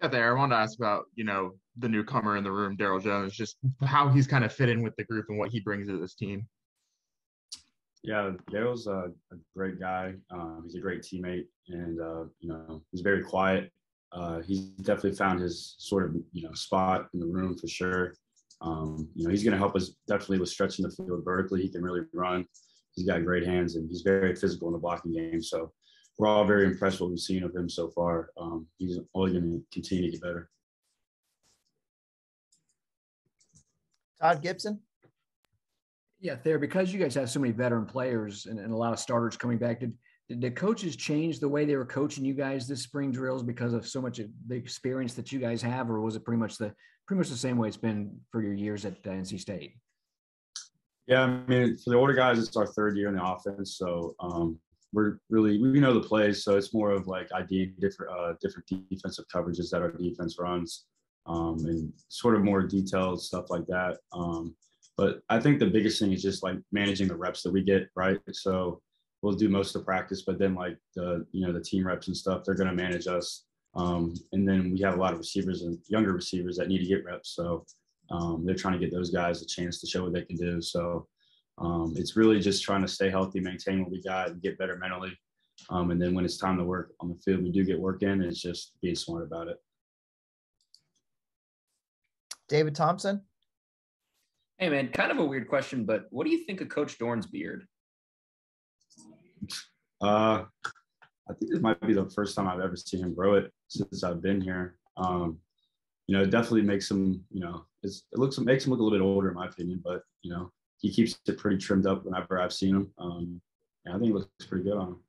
Yeah, there. I wanted to ask about, the newcomer in the room, Daryl Jones, just how he's kind of fit in with the group and what he brings to this team. Yeah, Daryl's a great guy. He's a great teammate, and he's very quiet. He's definitely found his sort of spot in the room for sure. He's going to help us definitely with stretching the field vertically. He can really run. He's got great hands, and he's very physical in the blocking game. So we're all very impressed with what we've seen of him so far. He's only going to continue to get better. Todd Gibson. Yeah, Thayer, because you guys have so many veteran players and a lot of starters coming back, did the coaches change the way they were coaching you guys this spring drills because of so much of the experience that you guys have, or was it pretty much the same way it's been for your years at NC State? Yeah, I mean, for the older guys, it's our third year in the offense, so we know the plays, so it's more of like ideating different defensive coverages that our defense runs, and sort of more detailed stuff like that. But I think the biggest thing is just like managing the reps that we get, right? So we'll do most of the practice, but then like the team reps and stuff, they're going to manage us. And then we have a lot of receivers and younger receivers that need to get reps. So they're trying to get those guys a chance to show what they can do. So it's really just trying to stay healthy, maintain what we got, and get better mentally. And then when it's time to work on the field, we do get work in. It's just being smart about it. David Thompson. Hey, man, kind of a weird question, but what do you think of Coach Dorn's beard? I think this might be the first time I've ever seen him grow it since I've been here. It definitely makes him, makes him look a little bit older in my opinion, but, he keeps it pretty trimmed up whenever I've seen him. I think it looks pretty good on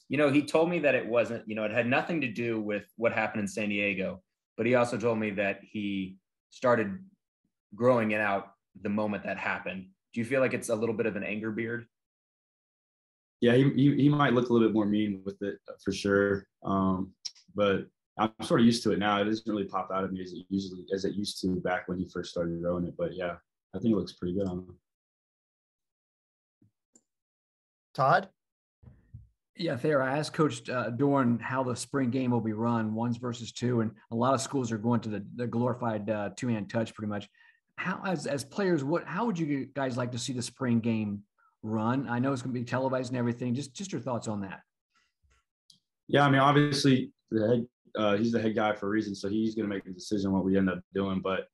him. He told me that it wasn't, it had nothing to do with what happened in San Diego, but he also told me that he started growing it out the moment that happened. Do you feel like it's a little bit of an anger beard? Yeah, he might look a little bit more mean with it for sure. But I'm sort of used to it now. It doesn't really pop out at me as it used to back when he first started growing it. But yeah, I think it looks pretty good on him. Todd? Yeah, Thayer, I asked Coach Dorn how the spring game will be run, 1s versus 2, and a lot of schools are going to the glorified two-hand touch pretty much. How, as players, how would you guys like to see the spring game run? I know it's going to be televised and everything. Just your thoughts on that. Yeah, I mean, obviously he's the head guy for a reason, so he's going to make the decision what we end up doing. But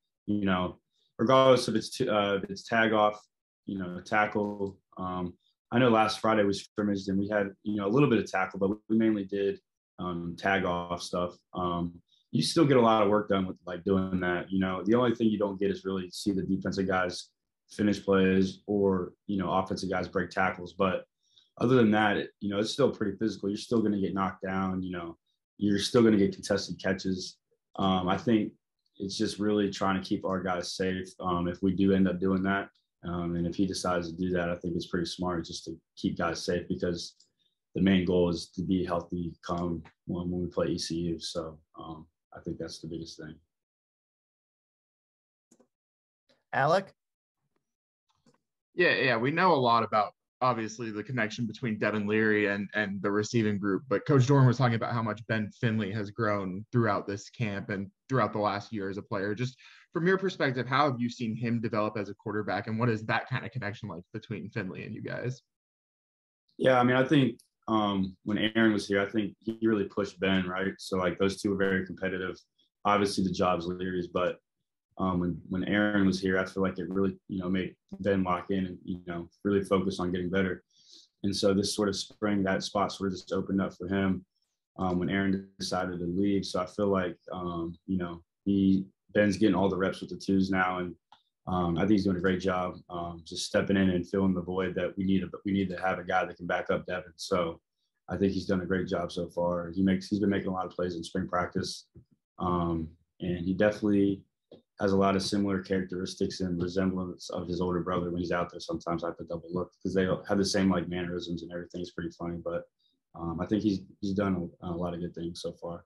regardless if it's tag off, tackle. I know last Friday we scrimmaged and we had a little bit of tackle, but we mainly did tag off stuff. You still get a lot of work done with like doing that. The only thing you don't get is really see the defensive guys finish plays or, offensive guys break tackles. But other than that, it's still pretty physical. You're still going to get knocked down. You're still going to get contested catches. I think it's just really trying to keep our guys safe. If we do end up doing that, and if he decides to do that, I think it's pretty smart just to keep guys safe because the main goal is to be healthy come when we play ECU. So I think that's the biggest thing. Alec? Yeah. We know a lot about obviously the connection between Devin Leary and the receiving group, but Coach Dorn was talking about how much Ben Finley has grown throughout this camp and throughout the last year as a player. Just from your perspective, how have you seen him develop as a quarterback, and what is that kind of connection like between Finley and you guys? Yeah, I mean, I think when Aaron was here, I think he really pushed Ben, right? So like those two were very competitive. Obviously the job's Leary's, but when Aaron was here, I feel like it really, made Ben lock in and, really focus on getting better. And so this sort of spring, that spot sort of just opened up for him when Aaron decided to leave. So I feel like, Ben's getting all the reps with the twos now. And I think he's doing a great job just stepping in and filling the void that we need to have a guy that can back up Devin. So I think he's done a great job so far. He's been making a lot of plays in spring practice. And he definitely has a lot of similar characteristics and resemblance of his older brother when he's out there. Sometimes I have to double look because they have the same like mannerisms and everything. It's pretty funny, but I think he's done a lot of good things so far.